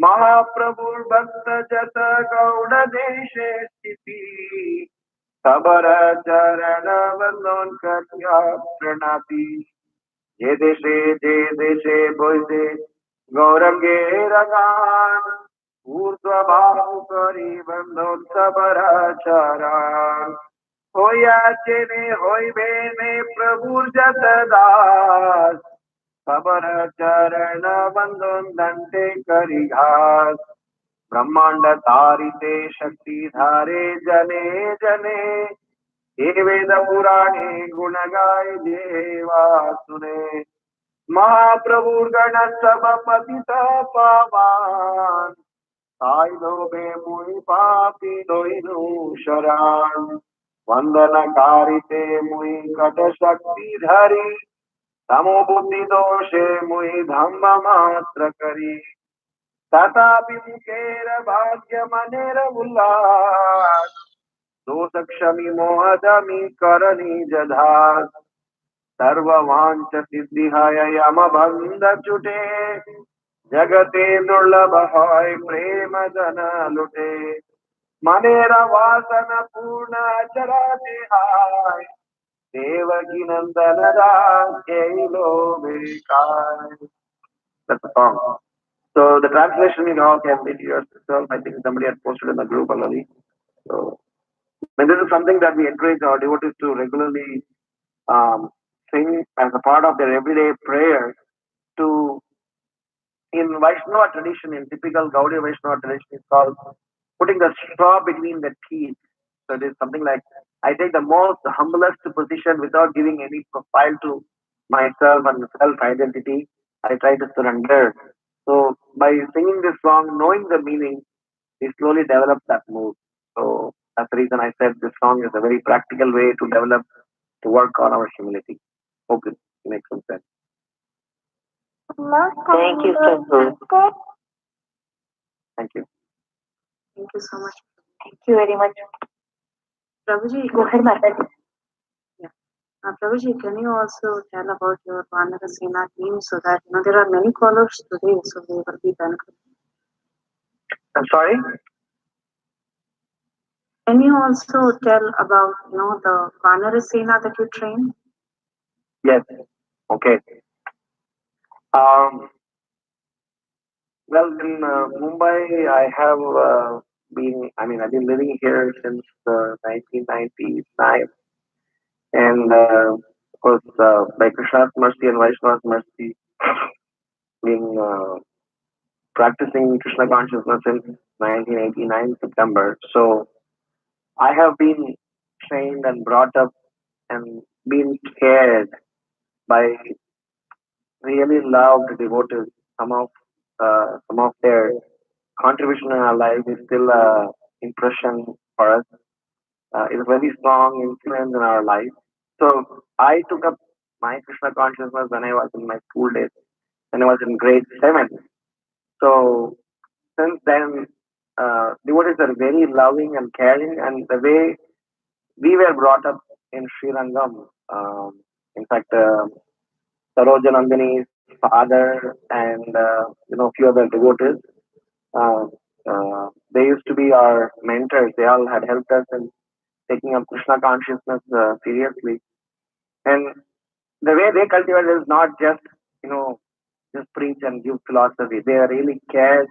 S4: महाप्रभुर्भक्त जत गौड़ देशे स्थिति सबरचरण बंधन कन्या प्रणाति जे देशे बोधे गौरंगे रगान ऊर्ध्वभाव करी बंधोत्सवराचरण होया चेने होइबे ने प्रभुर जतदास खबर चरण बंधन दंते करी घास ब्रह्मांड तारिते शक्ति धारे जने जने हे वेद पुराणे गुण गाय देवा सुने महाप्रभु गण सब पतित पावान साई लोभे मुई पापी दोइनु शरण वंदन कारिते मुई कट शक्ति धरी तमो बुद्धि दोषे मुई धम्म मात्र करी तथापि मुखेर भाग्य मनेर उल्लास दोष क्षमी मोह दमी करनी जधार सर्ववांच सिद्धिहाय यम बंध छुटे जगते दुर्लभ है प्रेम जन लुटे मनेरा वासन पूर्ण चरा हाय देवकी नंदन दास लो बेकार. That's the song. So the translation you all can read yourself. I think somebody had posted in the group already. So and this is something that we encourage our devotees to regularly um, sing as a part of their everyday prayer to in Vaishnava tradition, in typical Gaudiya Vaishnava tradition, it's called putting the straw between the teeth. So it is something like I take the most humblest position without giving any profile to myself and self identity. I try to surrender. So by singing this song, knowing the meaning, we slowly develop that mood. So that's the reason I said this song is a very practical way to develop to work on our humility. Hope it makes some sense.
S3: Thank you, Prabhu.
S4: Thank you.
S1: Thank you so much.
S3: Thank you very much.
S1: Prabhuji,
S3: Go ahead, Mataji.
S1: yeah. Prabhuji, can you also tell about your Vanarasena team so that there are many callers today, so they will be benefited.
S4: I'm sorry.
S1: Can you also tell about the Vanarasena that you train?
S4: Yes. Okay. Um, well, in Mumbai, I have I've been living here since 1999. And of course, by Krishna's mercy and Vaishnava's mercy, been practicing Krishna consciousness since 1989 September. So I have been trained and brought up and been cared by really loved devotees. Some of their contribution in our life is still impression for us. It's a very strong influence in our life. So I took up my Krishna consciousness when I was in my school days, when I was in grade 7. So since then, devotees are very loving and caring, and the way we were brought up in Sri Rangam, in fact, Sarojanandini's father and few other devotees, uh, they used to be our mentors. They all had helped us in taking up Krishna consciousness seriously. And the way they cultivated is not just, just preach and give philosophy. They really cared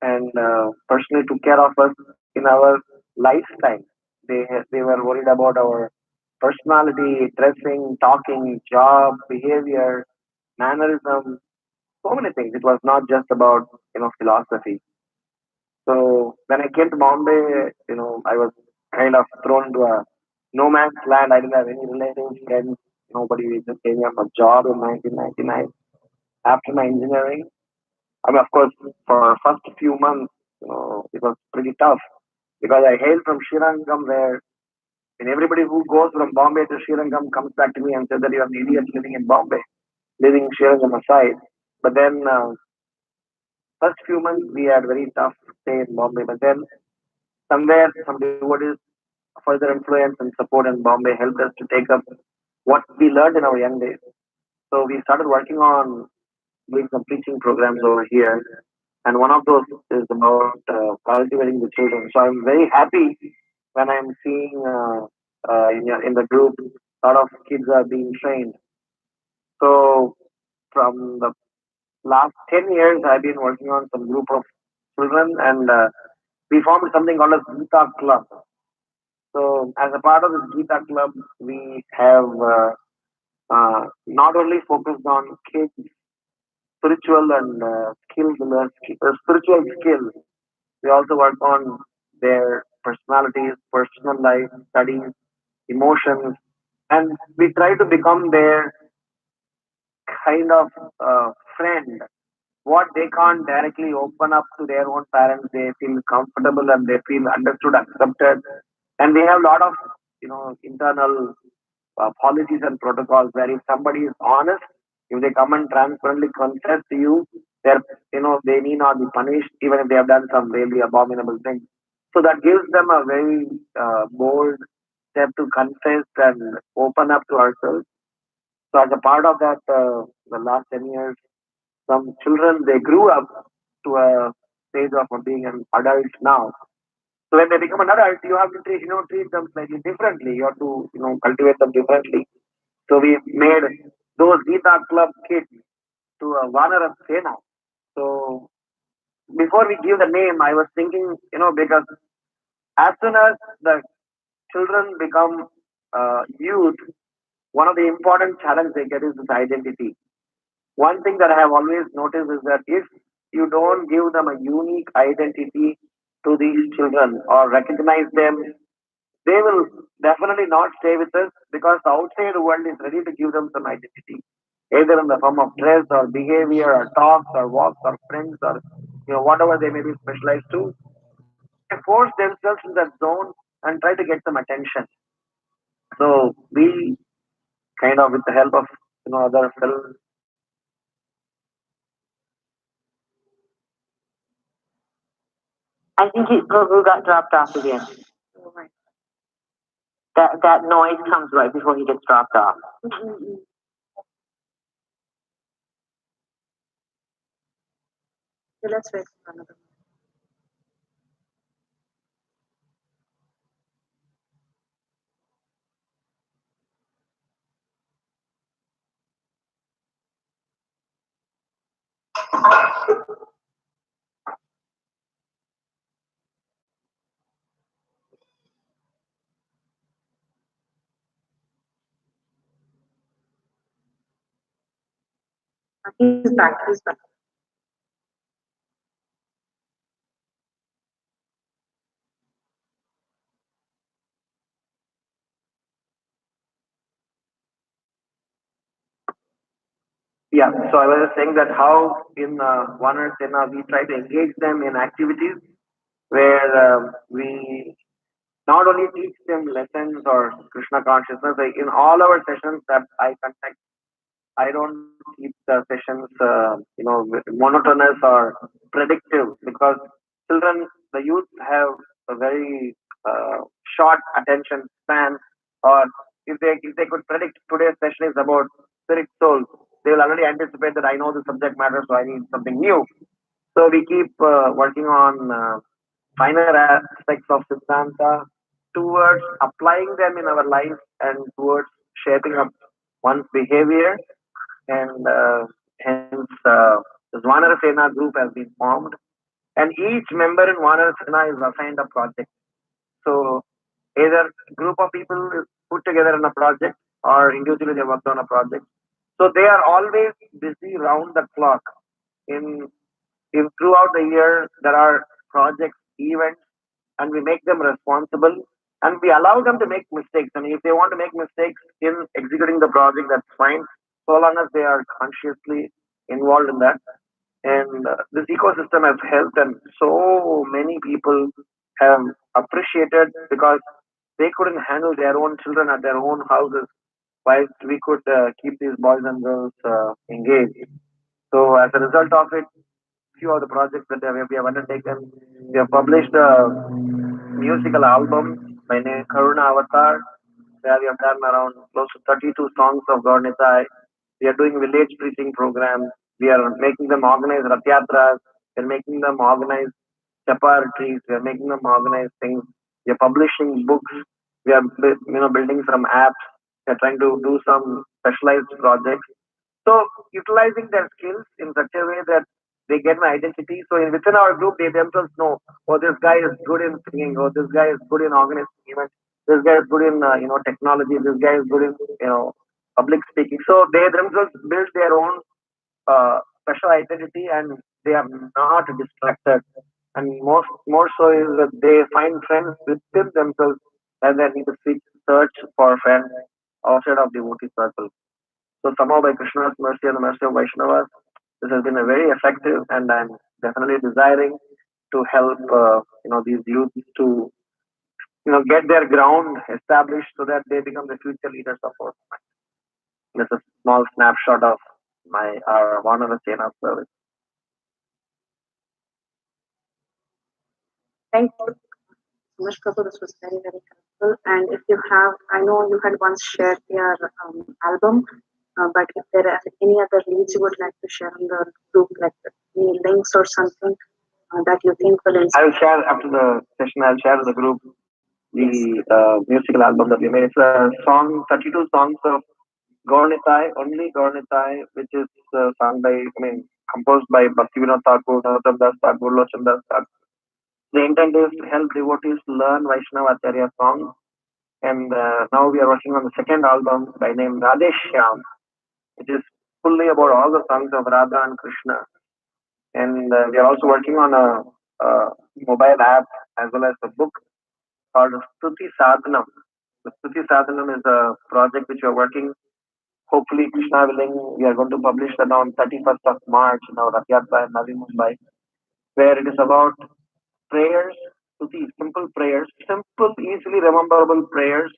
S4: and personally took care of us in our lifetime. They were worried about our personality, dressing, talking, job, behavior, mannerism, so many things. It was not just about philosophy. So when I came to Bombay, I was kind of thrown into a no man's land. I didn't have any relatives, friends, nobody. Just came here for a job in 1999 after my engineering. I mean, of course, for first few months, it was pretty tough because I hail from Srirangam where and everybody who goes from Bombay to Srirangam comes back to me and says that you're an idiot living in Bombay, leaving Srirangam aside. But then First few months we had very tough stay in Bombay, but then somewhere some devotees further influence and support in Bombay helped us to take up what we learned in our young days. So we started working on doing some preaching programs over here, and one of those is about cultivating the children. So I'm very happy when I'm seeing in the group a lot of kids are being trained. So from the last 10 years, I've been working on some group of children, and we formed something called as Gita Club. So as a part of this Gita Club, we have not only focused on kids spiritual and spiritual skills. We also work on their personalities, personal life, studies, emotions, and we try to become their kind of friend. What they can't directly open up to their own parents, they feel comfortable and they feel understood, accepted, and we have a lot of internal policies and protocols where if somebody is honest, if they come and transparently confess to you, they're they need not be punished even if they have done some really abominable thing. So that gives them a very bold step to confess and open up to ourselves. So as a part of that, the last 10 years, some children they grew up to a stage of being an adult now. So when they become an adult, you have to treat them slightly differently. You have to cultivate them differently. So we made those Gita Club kids to a Vanara Sena. So before we give the name, I was thinking, because as soon as the children become youth, one of the important challenges they get is this identity. One thing that I have always noticed is that if you don't give them a unique identity to these children or recognize them, they will definitely not stay with us because the outside world is ready to give them some identity, either in the form of dress or behavior or talks or walks or friends or whatever they may be specialized to. They force themselves in that zone and try to get some attention. So we kind of, with the help of other fellows,
S3: I think Prabhu got dropped off again.
S1: Oh my.
S3: That noise comes right before he gets dropped off.
S1: Mm-mm-mm. Okay, let's wait for another. He's back. He's back.
S4: yeah. So I was saying that how in one Earth Sena we try to engage them in activities where we not only teach them lessons or Krishna consciousness. Like in all our sessions that I conduct, I don't keep the sessions, monotonous or predictive because children, the youth have a very short attention span. Or if they could predict today's session is about spirit soul, they will already anticipate that I know the subject matter, so I need something new. So we keep working on finer aspects of Siddhanta towards applying them in our life and towards shaping up one's behavior. And hence, this Vanarasena group has been formed. And each member in Vanarasena is assigned a project. So either group of people is put together in a project or individually they worked on a project. So they are always busy round the clock in if throughout the year there are projects, events, and we make them responsible and we allow them to make mistakes. I mean, if they want to make mistakes in executing the project, that's fine, so long as they are consciously involved in that. And this ecosystem has helped, and so many people have appreciated because they couldn't handle their own children at their own houses, whilst we could keep these boys and girls engaged. So as a result of it, few of the projects that we have undertaken. We have published a musical album by name Karuna Avatar, where we have done around close to 32 songs of God Nitai. We are doing village preaching programs. We are making them organize Rath Yatras. We are making them organize Chapar trees. We are making them organize things. We are publishing books. We are building some apps. We are trying to do some specialized projects. So utilizing their skills in such a way that they get my identity. So within our group, they themselves know, oh, this guy is good in singing, or this guy is good in organizing events, this guy is good in technology, this guy is good in public speaking. So they themselves build their own special identity, and they are not distracted. And more so is that they find friends within themselves, and they need to search for friends outside of devotee circle. So somehow by Krishna's mercy and the mercy of Vaishnavas, this has been a very effective, and I'm definitely desiring to help these youths to get their ground established so that they become the future leaders of our mind. This is a small snapshot of my our Vanara Sena service.
S1: Thank you so much, Prabhu. This was very, very helpful. And if you have, I know you had once shared your album, but if there are any other leads you would like to share in the group, like any links or something that you think will
S4: I
S1: inspire.
S4: will share after the session. I'll share in the group
S1: Yes.
S4: the musical album that we made. It's a song, 32 songs of Gaurnitai, only Gaurnitai, which is sung by, composed by Bhaktivinoda Thakur, Narottam Das Thakur, Lochan Das Thakur. The intent is to help devotees learn Vaishnava Acharya songs. And now we are working on the second album by name Radhe Shyam, which is fully about all the songs of Radha and Krishna. And we are also working on a mobile app as well as a book called Stuti Sadhanam. The Stuti Sadhanam is a project which we are working. Hopefully, Krishna willing, we are going to publish that on 31st of March in our Rath Yatra in Navi Mumbai, where it is about prayers, Stuti, simple prayers, simple, easily rememberable prayers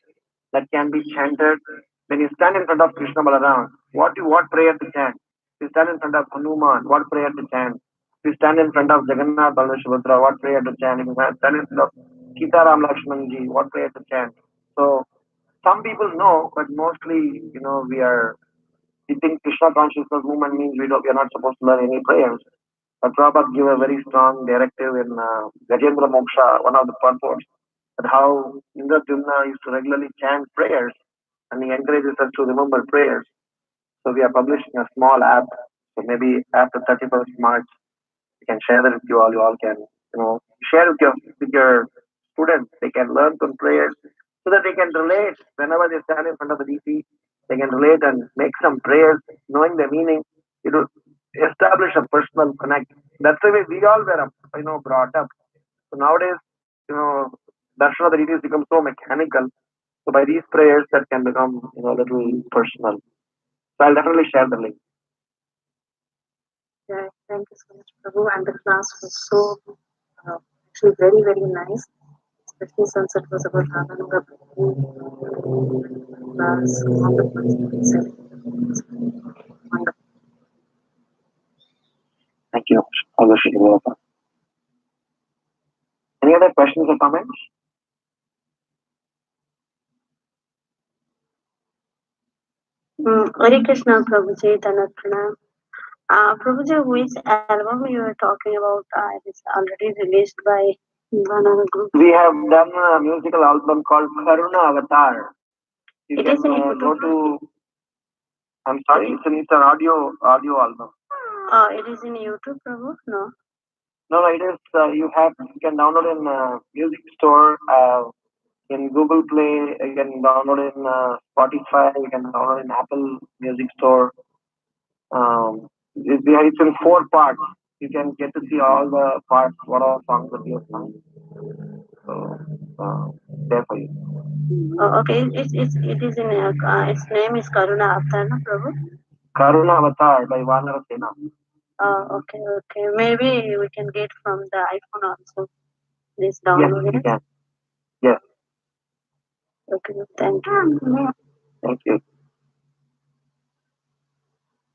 S4: that can be chanted when you stand in front of Krishna Balaram. What prayer to chant? If you stand in front of Hanuman, what prayer to chant? If you stand in front of Jagannath Balaram Subhadra, what prayer to chant? If you stand in front of Sita Ram Lakshmanji, what prayer to chant? So some people know, but mostly, we think Krishna consciousness movement means we are not supposed to learn any prayers. But Prabhupada gave a very strong directive in Gajendra Moksha, one of the purports, that how Indradyumna used to regularly chant prayers, and he encourages us to remember prayers. So we are publishing a small app. So maybe after 31st March, we can share that with you all. You all can, share with your students. They can learn some prayers so that they can relate whenever they stand in front of the DP. They can relate and make some prayers, knowing the meaning. It will establish a personal connect. That's the way we all were, brought up. So nowadays, darshan of the deities become so mechanical. So by these prayers, that can become, a little personal. So I'll definitely share the link.
S1: Yeah, thank you so much, Prabhu. And the class was so actually very, very nice, especially since it was about Ramananda class, all the points that he said. It was wonderful.
S4: Thank you. All Any other questions or comments?
S1: Hare Krishna, Prabhuji, Dhanapranam. Prabhuji, which album you were talking about? It is already released by one of the group.
S4: We have done a musical album called Karuna Avatar. You
S1: It
S4: can
S1: is in
S4: go
S1: YouTube.
S4: to. I'm sorry, it's an audio album.
S1: It is in YouTube, Prabhu? No.
S4: No, it is. You can download in music store, in Google Play. You can download in Spotify. You can download in Apple Music Store. It's in 4 parts. You can get to see all the parts, what all songs that we have sung. So there for you.
S1: Oh, okay. It is in its name is Karuna Avatar, no, Prabhu?
S4: Karuna Avatar by Vanara Sena.
S1: Okay, okay. Maybe we can get from the iPhone also. This
S4: Yes,
S1: download
S4: you
S1: it.
S4: can. Yes,
S1: Okay, thank you.
S4: thank you.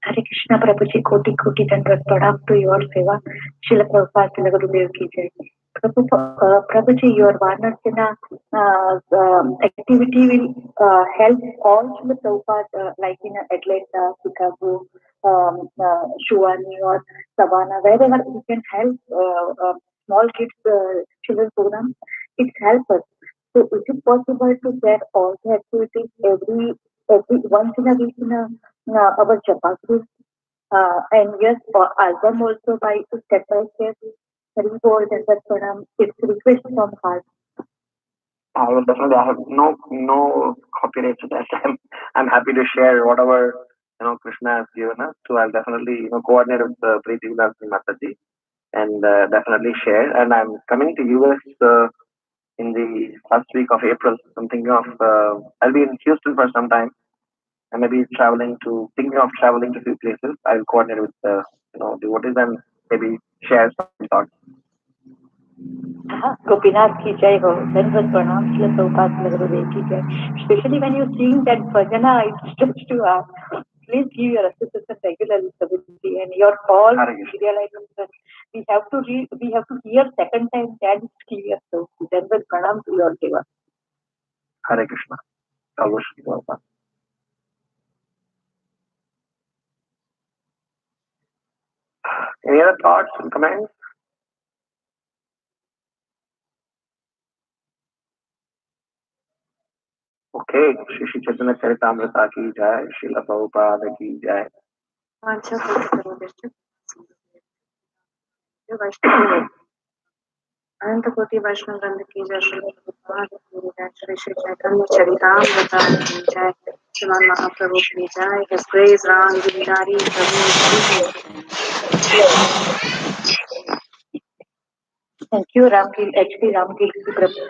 S1: Hare Hare Krishna Prabhuji, koti koti dandat pranam to your seva. Srila Prabhupada Srila Gurudev ki jai. Prabhuji, your Varnasena activity will help all Srila Prabhupada like in Atlanta, Chicago, Shuani or Savannah, wherever we can help small kids children program. It helps us. So is it possible to share all the activities every once in a week in our Japa group? And yes, for album also by step by step, reward and that program. It's request from heart.
S4: I will definitely. I have no copyright to that. I'm happy to share whatever Krishna has given us. So I'll definitely coordinate with Preeti Vilasi Mataji and definitely share. And I'm coming to US in the first week of April. I'm thinking of I'll be in Houston for some time and maybe thinking of traveling to few places. I'll coordinate with devotees and maybe share some thoughts.
S1: Gopinath ki jai ho. Danvat pranam Srila Prabhupada Srila Gurudev ki jai. Especially when you sing that bhajana, it's just to us. Please give your assistance regularly, Prabhuji, and your all realization. We have to read, we have to hear second time, that is clear. So, Danvat pranam to your seva.
S4: Hare Krishna. Any other thoughts and comments? Okay, Shri Chaitanya Caritamrta ki jai, Srila Prabhupada ki jai.
S1: Mancha Prabhupada. अनंत कोटि वैष्णव वृंद की जय। श्री प्रभुपाद की जय। श्री श्री चैतन्य चरितामृत की जय। श्रीमान महाप्रभु की जय। His praise Ramgiridhari Prabhu. Thank you, Ramgir. HD Ramgir Prabhu.